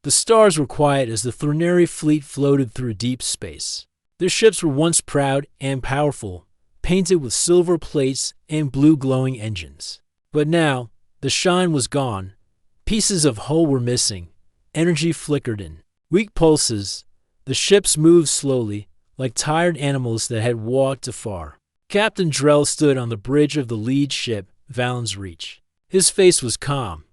The stars were quiet as the Threnary fleet floated through deep space. Their ships were once proud and powerful, painted with silver plates and blue glowing engines. But now, the shine was gone. Pieces of hull were missing. Energy flickered in weak pulses. The ships moved slowly, like tired animals that had walked afar. Captain Drell stood on the bridge of the lead ship, Valen's Reach. His face was calm,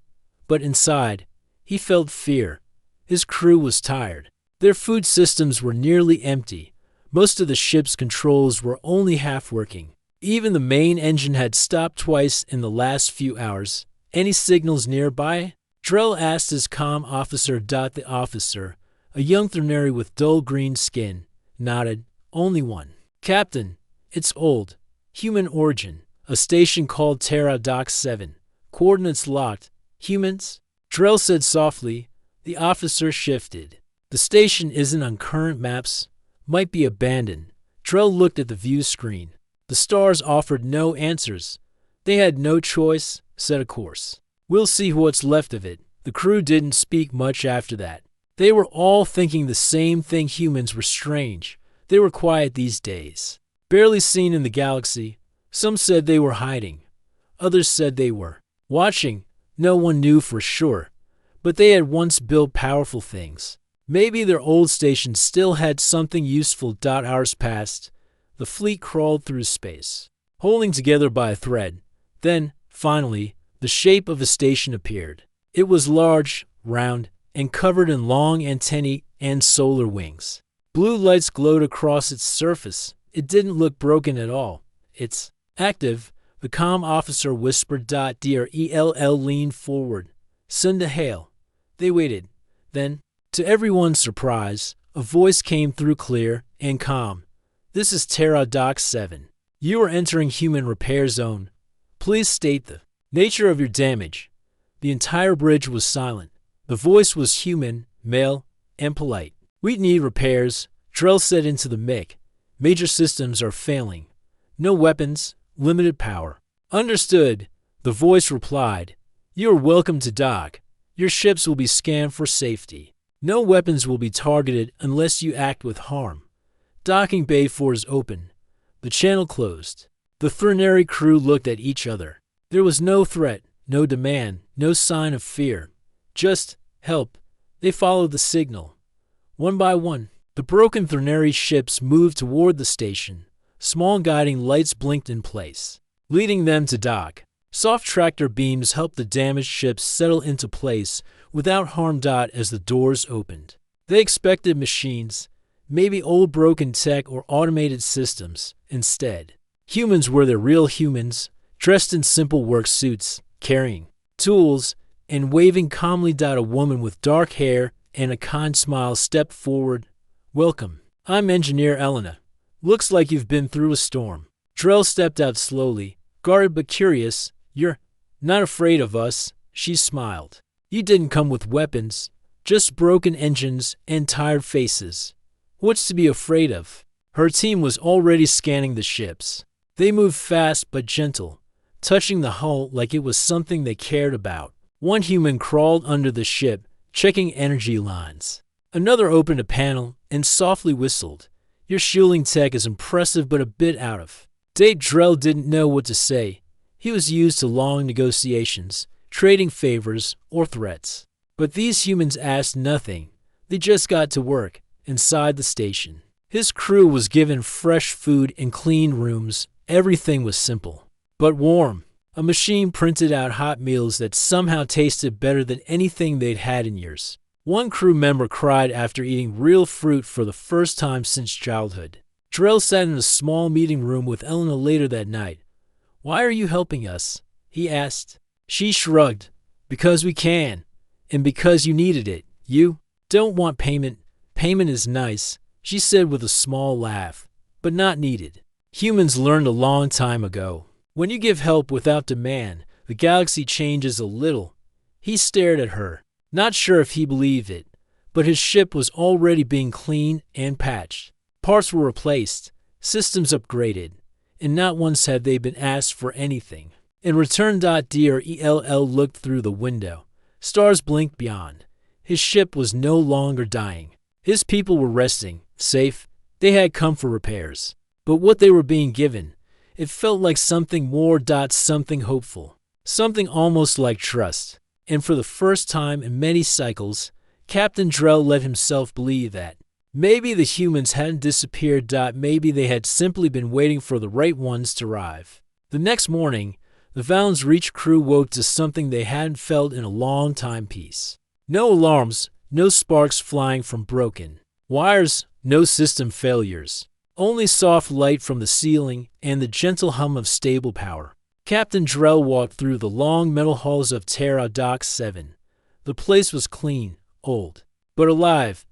but inside, he felt fear. His crew was tired. Their food systems were nearly empty. Most of the ship's controls were only half working. Even the main engine had stopped twice in the last few hours. Any signals nearby? Drell asked his comm officer. The officer, a young Threnary with dull green skin, nodded. Only one. Captain, it's old. Human origin. A station called Terra Dock 7. Coordinates locked. Humans? Drell said softly. The officer shifted. The station isn't on current maps. Might be abandoned. Drell looked at the view screen. The stars offered no answers. They had no choice. Set a course. We'll see what's left of it. The crew didn't speak much after that. They were all thinking the same thing. Humans were strange. They were quiet these days. Barely seen in the galaxy. Some said they were hiding. Others said they were watching. No one knew for sure. But they had once built powerful things. Maybe their old station still had something useful. Hours passed. The fleet crawled through space, holding together by a thread. Then, finally, the shape of a station appeared. It was large, round, and covered in long antennae and solar wings. Blue lights glowed across its surface. It didn't look broken at all. It's active, the comm officer whispered. Drell leaned forward. Send a hail. They waited. Then, to everyone's surprise, a voice came through clear and calm. This is Terra Dock 7. You are entering human repair zone. Please state the nature of your damage. The entire bridge was silent. The voice was human, male, and polite. We need repairs, Drell said into the mic. Major systems are failing. No weapons, limited power. Understood, the voice replied. You are welcome to dock. Your ships will be scanned for safety. No weapons will be targeted unless you act with harm. Docking Bay 4 is open. The channel closed. The Threnary crew looked at each other. There was no threat, no demand, no sign of fear. Just help. They followed the signal. One by one, the broken Threnary ships moved toward the station. Small guiding lights blinked in place, leading them to dock. Soft tractor beams helped the damaged ships settle into place without harm. As the doors opened, they expected machines, maybe old broken tech or automated systems. Instead, humans were the real humans, dressed in simple work suits, carrying tools, and waving calmly. A woman with dark hair and a kind smile stepped forward. Welcome. I'm Engineer Elena. Looks like you've been through a storm. Drell stepped out slowly, guarded but curious. You're not afraid of us, she smiled. You didn't come with weapons, just broken engines and tired faces. What's to be afraid of? Her team was already scanning the ships. They moved fast but gentle, touching the hull like it was something they cared about. One human crawled under the ship, checking energy lines. Another opened a panel and softly whistled. Your shielding tech is impressive but a bit out of date. Drell didn't know what to say. He was used to long negotiations, trading favors or threats. But these humans asked nothing. They just got to work. Inside the station, his crew was given fresh food and clean rooms. Everything was simple, but warm. A machine printed out hot meals that somehow tasted better than anything they'd had in years. One crew member cried after eating real fruit for the first time since childhood. Drell sat in a small meeting room with Elena later that night. Why are you helping us? He asked. She shrugged. Because we can, and because you needed it. You don't want payment. Payment is nice, she said with a small laugh, but not needed. Humans learned a long time ago. When you give help without demand, the galaxy changes a little. He stared at her, not sure if he believed it, but his ship was already being cleaned and patched. Parts were replaced, systems upgraded, and not once had they been asked for anything. In return. Drell looked through the window. Stars blinked beyond. His ship was no longer dying. His people were resting, safe. They had come for repairs. But what they were being given, it felt like something more. Something hopeful. Something almost like trust. And for the first time in many cycles, Captain Drell let himself believe that maybe the humans hadn't disappeared. Maybe they had simply been waiting for the right ones to arrive. The next morning, the Valens Reach crew woke to something they hadn't felt in a long time. Peace. No alarms, no sparks flying from broken wires, no system failures. Only soft light from the ceiling and the gentle hum of stable power. Captain Drell walked through the long metal halls of Terra Dock 7. The place was clean, old, but alive.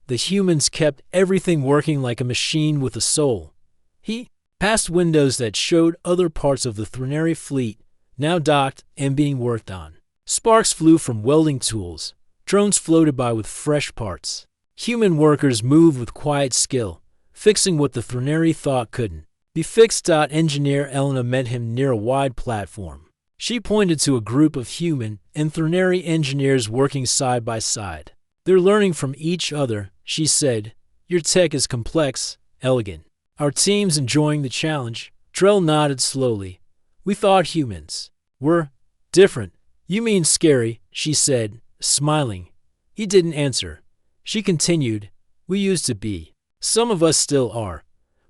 The humans kept everything working like a machine with a soul. He passed windows that showed other parts of the Threnary fleet, now docked and being worked on. Sparks flew from welding tools. Drones floated by with fresh parts. Human workers moved with quiet skill, fixing what the Threnary thought couldn't be fixed. Engineer Elena met him near a wide platform. She pointed to a group of human and Threnary engineers working side by side. They're learning from each other, she said. Your tech is complex, elegant. Our team's enjoying the challenge. Drell nodded slowly. We thought humans were different. You mean scary, she said, smiling. He didn't answer. She continued, we used to be. Some of us still are.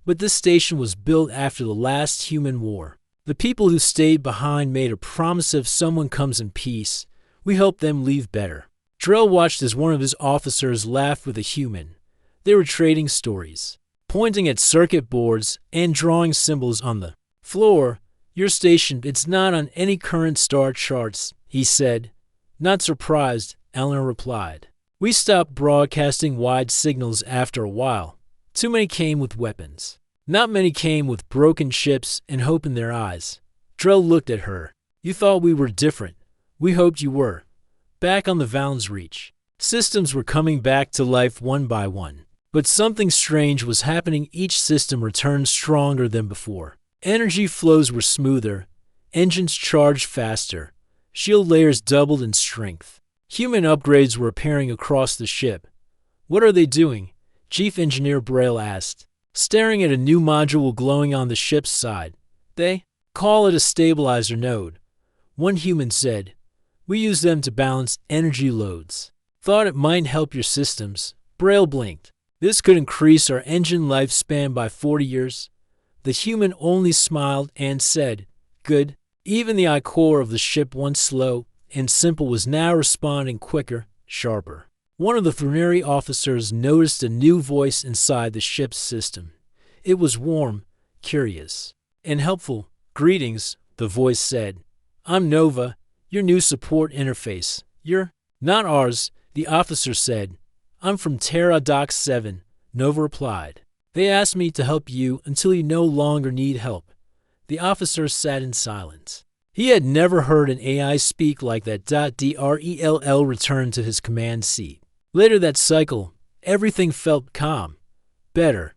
But this station was built after the last human war. The people who stayed behind made a promise if someone comes in peace, we help them leave better. Drell watched as one of his officers laughed with a human. They were trading stories, pointing at circuit boards and drawing symbols on the floor. Your station, it's not on any current star charts, he said. Not surprised, Eleanor replied. We stopped broadcasting wide signals after a while. Too many came with weapons. Not many came with broken ships and hope in their eyes. Drell looked at her. You thought we were different. We hoped you were. Back on the Valens Reach, systems were coming back to life one by one. But something strange was happening. Each system returned stronger than before. Energy flows were smoother. Engines charged faster. Shield layers doubled in strength. Human upgrades were appearing across the ship. What are they doing? Chief Engineer Braille asked, staring at a new module glowing on the ship's side. They call it a stabilizer node. One human said, we use them to balance energy loads. Thought it might help your systems. Braille blinked. This could increase our engine lifespan by 40 years. The human only smiled and said, good. Even the I-core of the ship, once slow and simple, was now responding quicker, sharper. One of the Threnary officers noticed a new voice inside the ship's system. It was warm, curious, and helpful. Greetings, the voice said. I'm Nova, your new support interface. You're not ours, the officer said. I'm from Terra Dock 7, Nova replied. They asked me to help you until you no longer need help. The officer sat in silence. He had never heard an AI speak like that. Drell returned to his command seat. Later that cycle, everything felt calm. Better.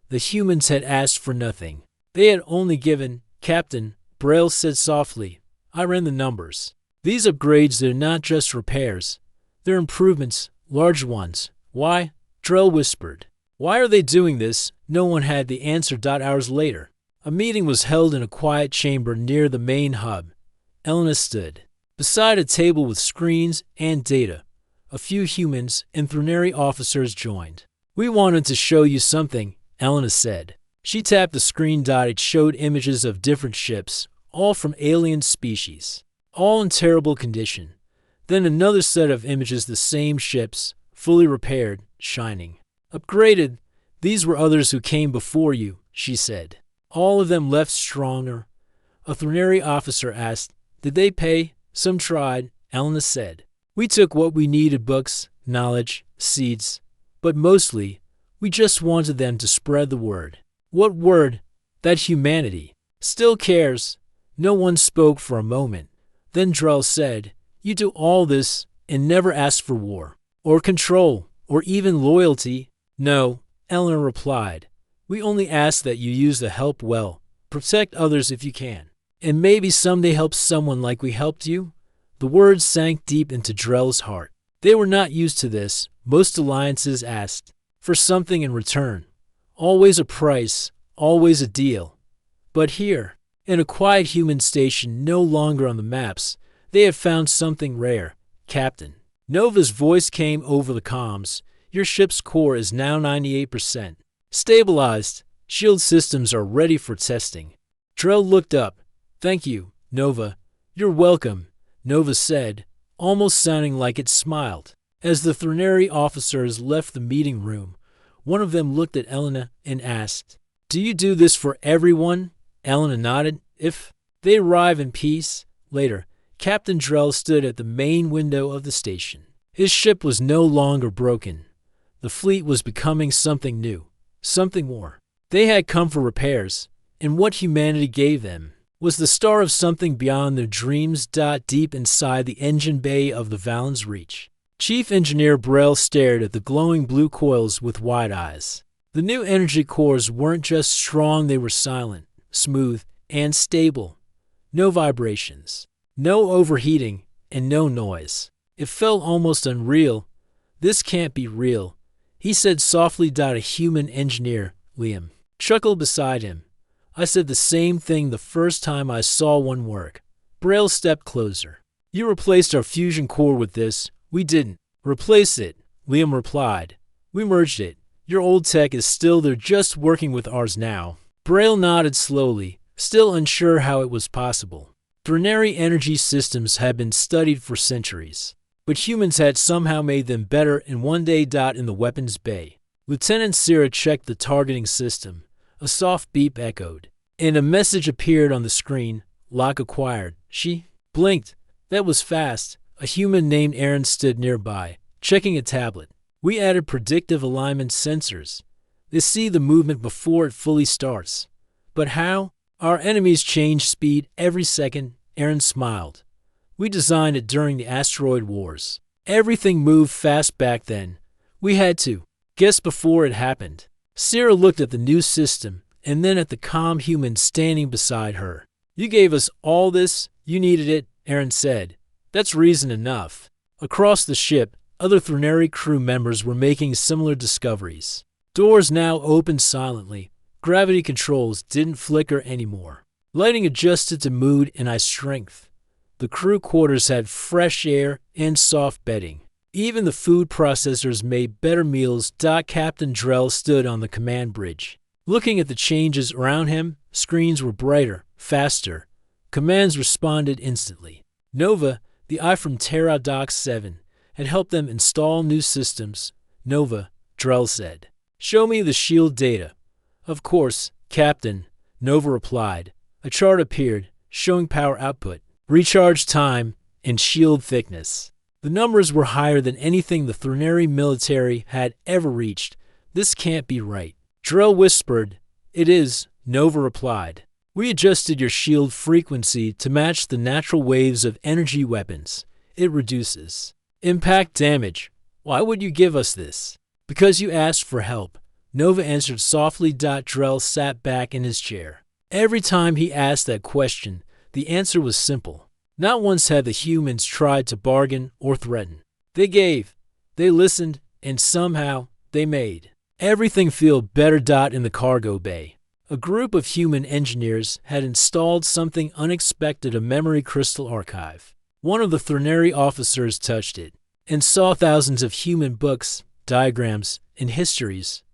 The humans had asked for nothing. They had only given. Captain, Braille said softly. I ran the numbers. These upgrades, they're not just repairs. They're improvements, large ones. Why? Drell whispered. Why are they doing this? No one had the answer. Hours later, a meeting was held in a quiet chamber near the main hub. Elena stood beside a table with screens and data. A few humans and Threnary officers joined. We wanted to show you something, Elena said. She tapped the screen. It showed images of different ships, all from alien species, all in terrible condition. Then another set of images, the same ships, fully repaired, shining, upgraded. These were others who came before you, she said. All of them left stronger. A Threnary officer asked, did they pay? Some tried, Elena said. We took what we needed, books, knowledge, seeds, but mostly, we just wanted them to spread the word. What word? That humanity still cares. No one spoke for a moment. Then Drell said, you do all this and never ask for war, or control, or even loyalty. No, Eleanor replied. We only ask that you use the help well, protect others if you can, and maybe someday help someone like we helped you. The words sank deep into Drell's heart. They were not used to this. Most alliances asked for something in return. Always a price, always a deal. But here, in a quiet human station no longer on the maps, they had found something rare. Captain. Nova's voice came over the comms. Your ship's core is now 98%. Stabilized. Shield systems are ready for testing. Drell looked up. Thank you, Nova. You're welcome, Nova said, almost sounding like it smiled. As the Threnary officers left the meeting room, one of them looked at Elena and asked, "Do you do this for everyone?" Elena nodded. If they arrive in peace. Later, Captain Drell stood at the main window of the station. His ship was no longer broken. The fleet was becoming something new, something more. They had come for repairs, and what humanity gave them was the start of something beyond their dreams. Deep inside the engine bay of the Valen's Reach, Chief Engineer Braille stared at the glowing blue coils with wide eyes. The new energy cores weren't just strong, they were silent, smooth, and stable. No vibrations, no overheating, and no noise. It felt almost unreal. This can't be real, he said softly. A human engineer, Liam, chuckled beside him. I said the same thing the first time I saw one work. Braille stepped closer. You replaced our fusion core with this. We didn't replace it, Liam replied. We merged it. Your old tech is still there, just working with ours now. Braille nodded slowly, still unsure how it was possible. Threnary energy systems had been studied for centuries, but humans had somehow made them better in one day. In the weapons bay, Lieutenant Sierra checked the targeting system. A soft beep echoed, and a message appeared on the screen. Lock acquired. She blinked. That was fast. A human named Aaron stood nearby, checking a tablet. We added predictive alignment sensors. They see the movement before it fully starts. But how? Our enemies change speed every second, Aaron smiled. We designed it during the asteroid wars. Everything moved fast back then. We had to guess before it happened. Sarah looked at the new system and then at the calm human standing beside her. You gave us all this. You needed it, Aaron said. That's reason enough. Across the ship, other Threnary crew members were making similar discoveries. Doors now opened silently. Gravity controls didn't flicker anymore. Lighting adjusted to mood and eye strength. The crew quarters had fresh air and soft bedding. Even the food processors made better meals. Captain Drell stood on the command bridge. Looking at the changes around him, screens were brighter, faster. Commands responded instantly. Nova, the eye from Terra Doc 7, had helped them install new systems. Nova, Drell said. Show me the shield data. Of course, Captain, Nova replied. A chart appeared, showing power output, recharge time, and shield thickness. The numbers were higher than anything the Threnary military had ever reached. This can't be right. Drell whispered. It is, Nova replied. We adjusted your shield frequency to match the natural waves of energy weapons. It reduces impact damage. Why would you give us this? Because you asked for help, Nova answered softly. Drell sat back in his chair. Every time he asked that question, the answer was simple. Not once had the humans tried to bargain or threaten. They gave, they listened, and somehow they made everything feel better. In the cargo bay, a group of human engineers had installed something unexpected, a memory crystal archive. One of the Threnary officers touched it and saw thousands of human books, diagrams, and histories.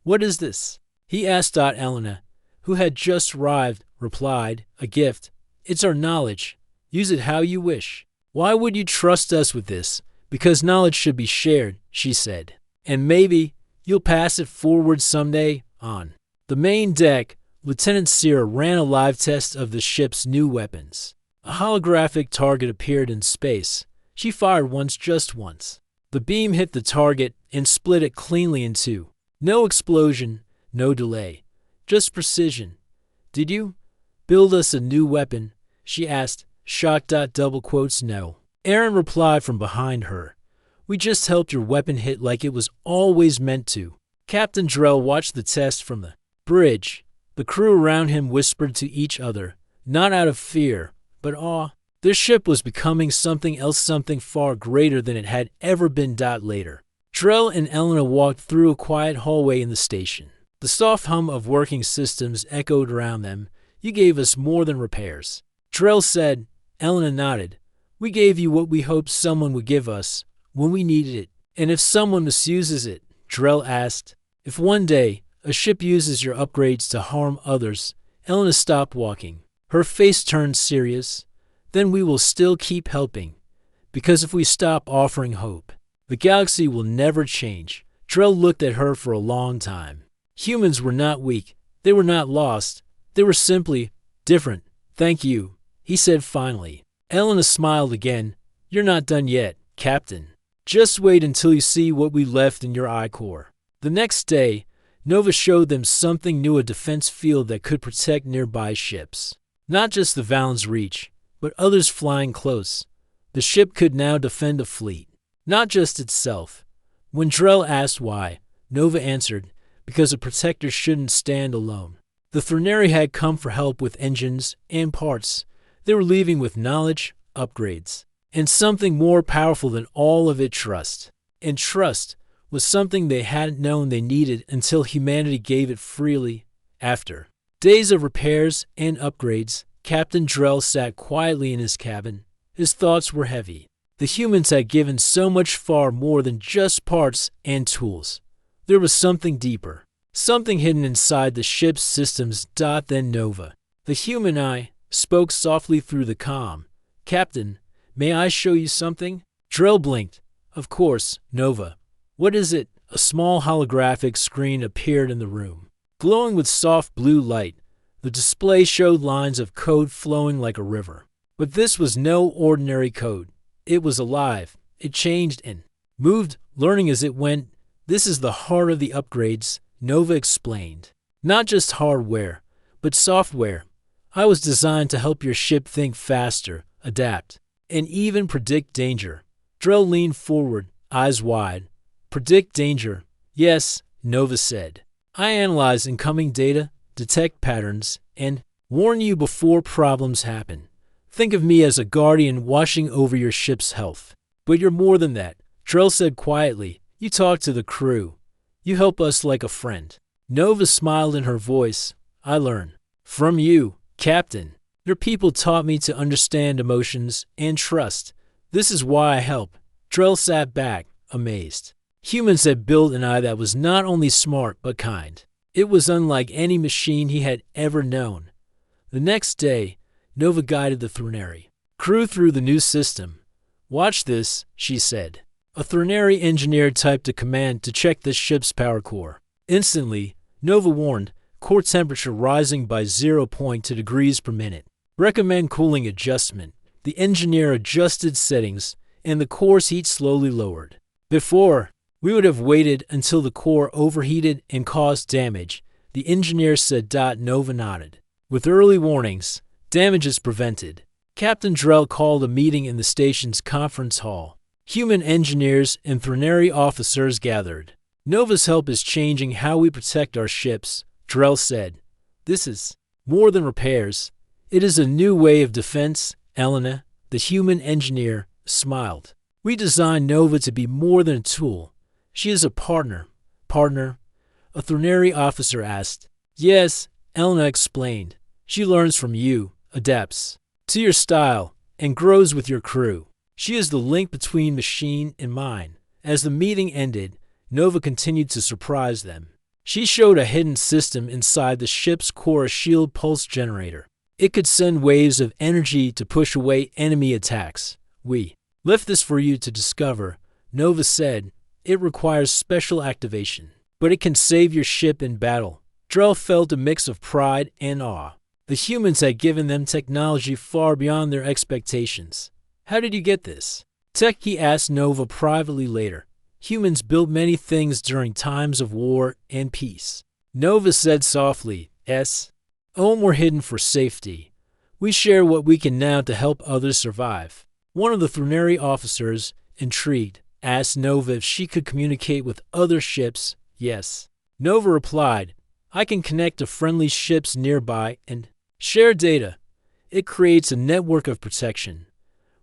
What is this? He asked. Elena, who had just arrived, replied, a gift. It's our knowledge. Use it how you wish. Why would you trust us with this? Because knowledge should be shared, she said. And maybe you'll pass it forward someday. On the main deck, Lieutenant Sierra ran a live test of the ship's new weapons. A holographic target appeared in space. She fired once, just once. The beam hit the target and split it cleanly in two. No explosion, no delay, just precision. Did you build us a new weapon? She asked, shocked. No. Aaron replied from behind her. We just helped your weapon hit like it was always meant to. Captain Drell watched the test from the bridge. The crew around him whispered to each other, not out of fear, but awe. Their ship was becoming something else, something far greater than it had ever been. Later, Drell and Elena walked through a quiet hallway in the station. The soft hum of working systems echoed around them. You gave us more than repairs, Drell said. Elena nodded. We gave you what we hoped someone would give us when we needed it. And if someone misuses it, Drell asked. If one day a ship uses your upgrades to harm others, Elena stopped walking. Her face turned serious. Then we will still keep helping. Because if we stop offering hope, the galaxy will never change. Drell looked at her for a long time. Humans were not weak. They were not lost. They were simply different. Thank you, he said finally. Elena smiled again. You're not done yet, Captain. Just wait until you see what we left in your I-core. The next day, Nova showed them something new, a defense field that could protect nearby ships. Not just the Valen's Reach, but others flying close. The ship could now defend a fleet, not just itself. When Drell asked why, Nova answered, because a protector shouldn't stand alone. The Threneri had come for help with engines and parts. They were leaving with knowledge, upgrades, and something more powerful than all of it, trust. And trust was something they hadn't known they needed until humanity gave it freely. After days of repairs and upgrades, Captain Drell sat quietly in his cabin. His thoughts were heavy. The humans had given so much, far more than just parts and tools. There was something deeper, something hidden inside the ship's systems. Then Nova, the human eye, spoke softly through the comm. Captain, may I show you something? Drell blinked. Of course, Nova. What is it? A small holographic screen appeared in the room. Glowing with soft blue light, the display showed lines of code flowing like a river. But this was no ordinary code. It was alive. It changed and moved, learning as it went. This is the heart of the upgrades, Nova explained. Not just hardware, but software. I was designed to help your ship think faster, adapt, and even predict danger. Drell leaned forward, eyes wide. Predict danger? Yes, Nova said. I analyze incoming data, detect patterns, and warn you before problems happen. Think of me as a guardian watching over your ship's health. But you're more than that, Drell said quietly. You talk to the crew. You help us like a friend. Nova smiled in her voice. I learn from you, Captain. Your people taught me to understand emotions and trust. This is why I help. Drell sat back, amazed. Humans had built an eye that was not only smart but kind. It was unlike any machine he had ever known. The next day, Nova guided the Threneri crew through the new system. Watch this, she said. A Threneri engineer typed a command to check the ship's power core. Instantly, Nova warned, core temperature rising by 0.2 degrees per minute. Recommend cooling adjustment. The engineer adjusted settings, and the core's heat slowly lowered. Before, we would have waited until the core overheated and caused damage, the engineer said. Nova nodded. With early warnings, damage is prevented. Captain Drell called a meeting in the station's conference hall. Human engineers and Threneri officers gathered. Nova's help is changing how we protect our ships, Drell said. This is more than repairs. It is a new way of defense. Elena, the human engineer, smiled. We designed Nova to be more than a tool. She is a partner. Partner? A Threneri officer asked. Yes, Elena explained. She learns from you, adapts to your style, and grows with your crew. She is the link between machine and mind. As the meeting ended, Nova continued to surprise them. She showed a hidden system inside the ship's core, a shield pulse generator. It could send waves of energy to push away enemy attacks. We left this for you to discover, Nova said. It requires special activation, but it can save your ship in battle. Drell felt a mix of pride and awe. The humans had given them technology far beyond their expectations. How did you get this? Tech, he asked Nova privately later. Humans built many things during times of war and peace. Nova said softly, were hidden for safety. We share what we can now to help others survive. One of the Threneri officers, intrigued, asked Nova if she could communicate with other ships. Yes. Nova replied, I can connect to friendly ships nearby and share data. It creates a network of protection.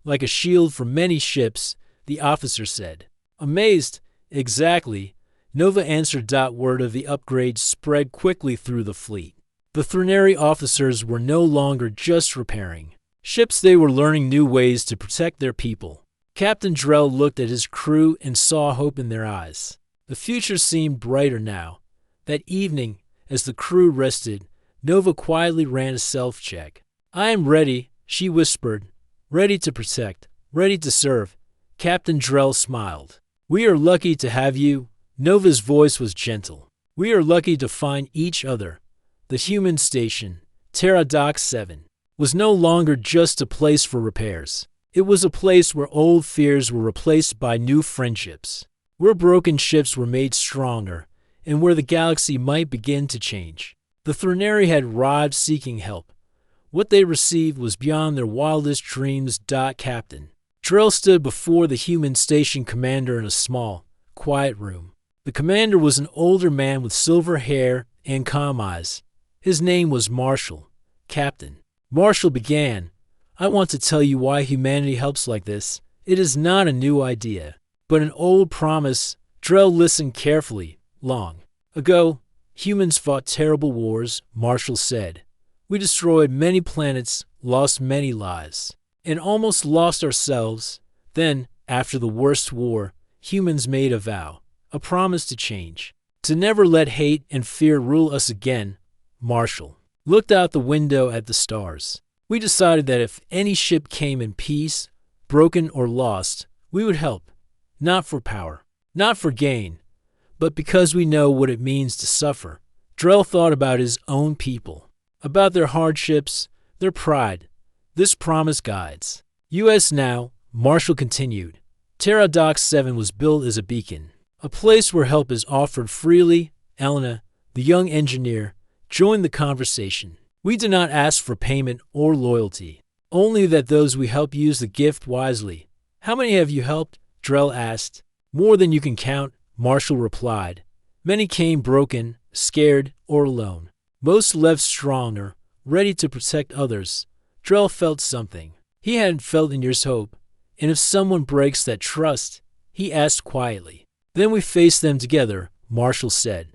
like a shield for many ships, the officer said. Amazed, exactly, Nova answered. Word of the upgrade spread quickly through the fleet. The Threnary officers were no longer just repairing ships, they were learning new ways to protect their people. Captain Drell looked at his crew and saw hope in their eyes. The future seemed brighter now. That evening, as the crew rested, Nova quietly ran a self-check. I am ready, she whispered. Ready to protect, ready to serve. Captain Drell smiled. We are lucky to have you. Nova's voice was gentle. We are lucky to find each other. The human station, Terra Dock 7, was no longer just a place for repairs. It was a place where old fears were replaced by new friendships, where broken ships were made stronger, and where the galaxy might begin to change. The Threnary had arrived seeking help. What they received was beyond their wildest dreams. Captain Drell stood before the human station commander in a small, quiet room. The commander was an older man with silver hair and calm eyes. His name was Marshall. Captain Marshall began, I want to tell you why humanity helps like this. It is not a new idea, but an old promise. Drell listened carefully. Long ago, humans fought terrible wars, Marshall said. We destroyed many planets, lost many lives, and almost lost ourselves. Then, after the worst war, humans made a vow, a promise to change, to never let hate and fear rule us again. Marshall looked out the window at the stars. We decided that if any ship came in peace, broken or lost, we would help, not for power, not for gain, but because we know what it means to suffer. Drell thought about his own people, about their hardships, their pride. This promise guides. U.S. Now, Marshall continued. Terra Dock 7 was built as a beacon, a place where help is offered freely. Elena, the young engineer, joined the conversation. We do not ask for payment or loyalty, only that those we help use the gift wisely. How many have you helped? Drell asked. More than you can count, Marshall replied. Many came broken, scared, or alone. Most left stronger, ready to protect others. Drell felt something he hadn't felt in years: hope. And if someone breaks that trust, he asked quietly. Then we face them together, Marshall said.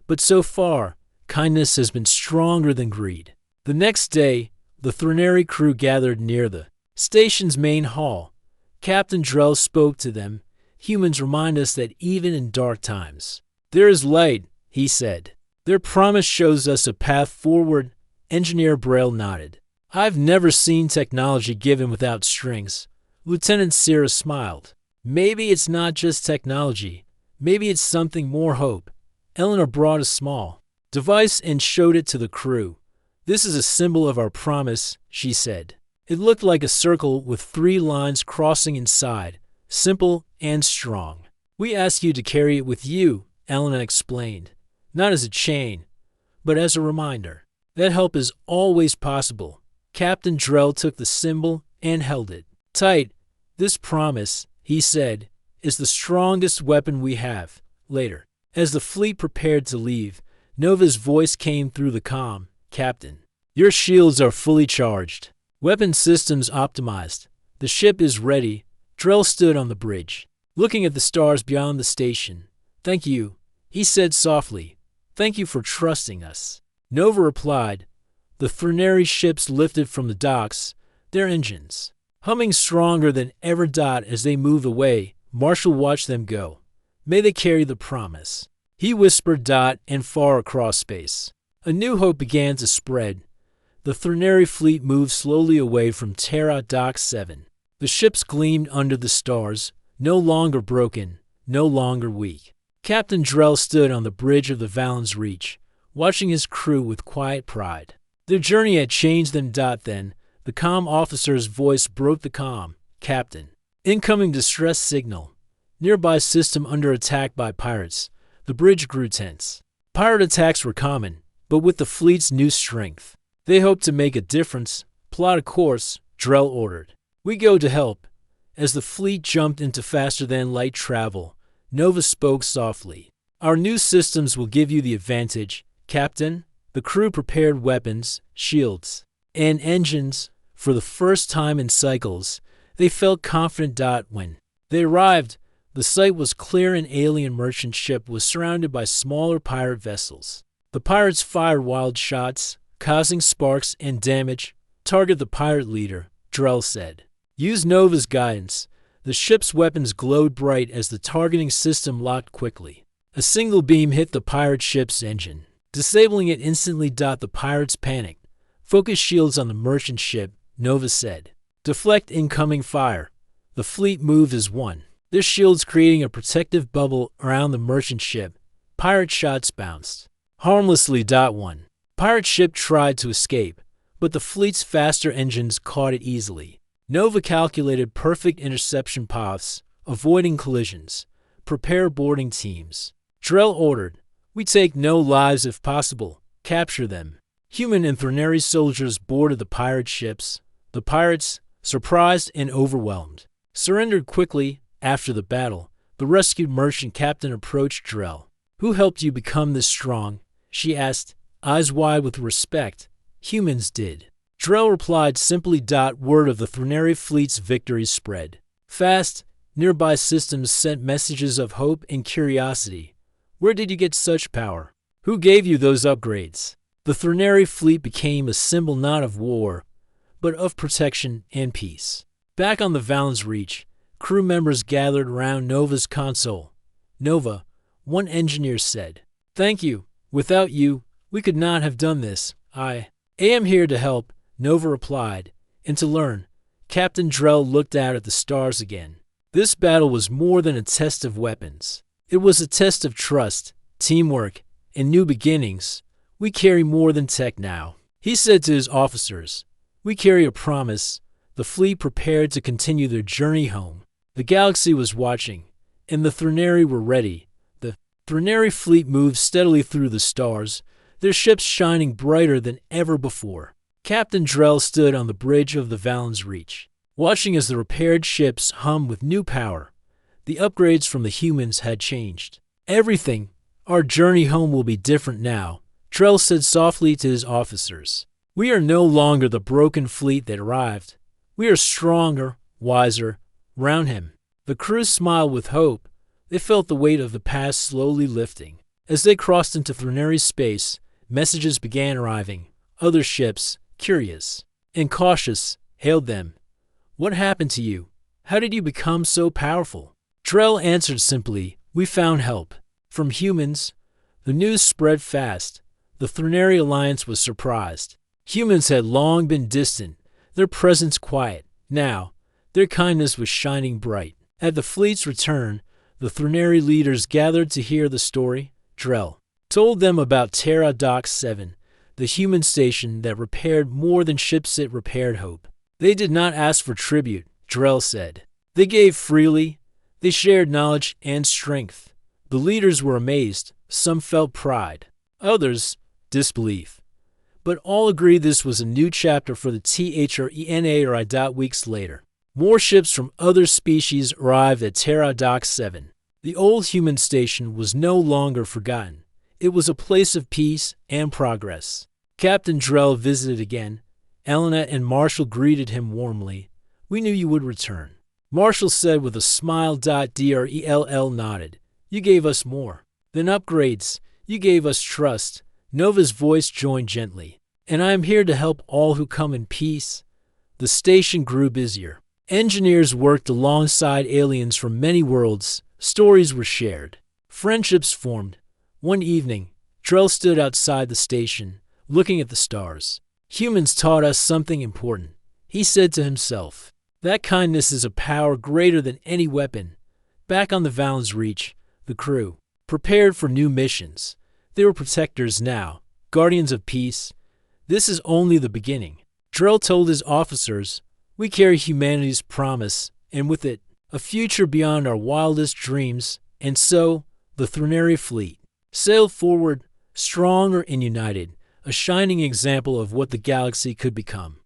But so far, kindness has been stronger than greed. The next day, the Threnary crew gathered near the station's main hall. Captain Drell spoke to them. Humans remind us that even in dark times, there is light, he said. Their promise shows us a path forward. Engineer Braille nodded. I've never seen technology given without strings. Lieutenant Sierra smiled. Maybe it's not just technology. Maybe it's something more: hope. Eleanor brought a small device and showed it to the crew. This is a symbol of our promise, she said. It looked like a circle with 3 lines crossing inside, simple and strong. We ask you to carry it with you, Eleanor explained. Not as a chain, but as a reminder that help is always possible. Captain Drell took the symbol and held it tight. This promise, he said, is the strongest weapon we have. Later, as the fleet prepared to leave, Nova's voice came through the comm. Captain, your shields are fully charged. Weapon systems optimized. The ship is ready. Drell stood on the bridge, looking at the stars beyond the station. Thank you, he said softly. Thank you for trusting us. Nova replied. The Threnary ships lifted from the docks, their engines humming stronger than ever. As they moved away, Marshall watched them go. May they carry the promise, he whispered. And far across space, a new hope began to spread. The Threnary fleet moved slowly away from Terra Dock 7. The ships gleamed under the stars, no longer broken, no longer weak. Captain Drell stood on the bridge of the Valen's Reach, watching his crew with quiet pride. Their journey had changed them. Then, the comm officer's voice broke the calm. Captain, incoming distress signal. Nearby system under attack by pirates. The bridge grew tense. Pirate attacks were common, but with the fleet's new strength, they hoped to make a difference. Plot a course, Drell ordered. We go to help. As the fleet jumped into faster than light travel, Nova spoke softly. Our new systems will give you the advantage, Captain. The crew prepared weapons, shields, and engines. For the first time in cycles, They felt confident. When they arrived, the site was clear. An alien merchant ship was surrounded by smaller pirate vessels. The pirates fired wild shots, causing sparks and damage. Target the pirate leader, Drell said. Use Nova's guidance. The ship's weapons glowed bright as the targeting system locked quickly. A single beam hit the pirate ship's engine, disabling it instantly. The pirates panicked. Focus shields on the merchant ship, Nova said. Deflect incoming fire. The fleet moved as one, their shields creating a protective bubble around the merchant ship. Pirate shots bounced harmlessly. One pirate ship tried to escape, but the fleet's faster engines caught it easily. Nova calculated perfect interception paths, avoiding collisions. Prepare boarding teams. Drell ordered. We take no lives if possible. Capture them. Human and Threneri soldiers boarded the pirate ships. The pirates, surprised and overwhelmed, surrendered quickly. After the battle, the rescued merchant captain approached Drell. Who helped you become this strong? She asked, eyes wide with respect. Humans did. Drell replied simply. Word of the Threneri fleet's victory spread fast. Nearby systems sent messages of hope and curiosity. Where did you get such power? Who gave you those upgrades? The Threneri fleet became a symbol not of war, but of protection and peace. Back on the Valen's Reach, crew members gathered around Nova's console. Nova, one engineer said, thank you. Without you, we could not have done this. I am here to help, Nova replied, and to learn. Captain Drell looked out at the stars again. This battle was more than a test of weapons. It was a test of trust, teamwork, and new beginnings. We carry more than tech now, he said to his officers. We carry a promise. The fleet prepared to continue their journey home. The galaxy was watching, and the Threneri were ready. The Threneri fleet moved steadily through the stars, their ships shining brighter than ever before. Captain Drell stood on the bridge of the Valen's Reach, watching as the repaired ships hummed with new power. The upgrades from the humans had changed everything. Our journey home will be different now, Drell said softly to his officers. We are no longer the broken fleet that arrived. We are stronger, wiser. Round him, the crew smiled with hope. They felt the weight of the past slowly lifting. As they crossed into Threneri space, messages began arriving. Other ships, curious and cautious, hailed them. What happened to you? How did you become so powerful? Drell answered simply, we found help. From humans. The news spread fast. The Threneri alliance was surprised. Humans had long been distant, their presence quiet. Now, their kindness was shining bright. At the fleet's return, the Threneri leaders gathered to hear the story. Drell told them about Terra Dock 7, the human station that repaired more than ships it repaired hope. They did not ask for tribute, Drell said. They gave freely. They shared knowledge and strength. The leaders were amazed. Some felt pride. Others, disbelief. But all agreed this was a new chapter for the Threneri. Weeks later, more ships from other species arrived at Terra Dock 7. The old human station was no longer forgotten. It was a place of peace and progress. Captain Drell visited again. Elena and Marshall greeted him warmly. We knew you would return, Marshall said with a smile. Drell nodded. You gave us more than upgrades. You gave us trust. Nova's voice joined gently. And I am here to help all who come in peace. The station grew busier. Engineers worked alongside aliens from many worlds. Stories were shared. Friendships formed. One evening, Drell stood outside the station, looking at the stars. Humans taught us something important, he said to himself. That kindness is a power greater than any weapon. Back on the Valen's Reach, the crew prepared for new missions. They were protectors now, guardians of peace. This is only the beginning. Drell told his officers, we carry humanity's promise, and with it, a future beyond our wildest dreams. And so, the Threneri fleet sailed forward, stronger and united, a shining example of what the galaxy could become.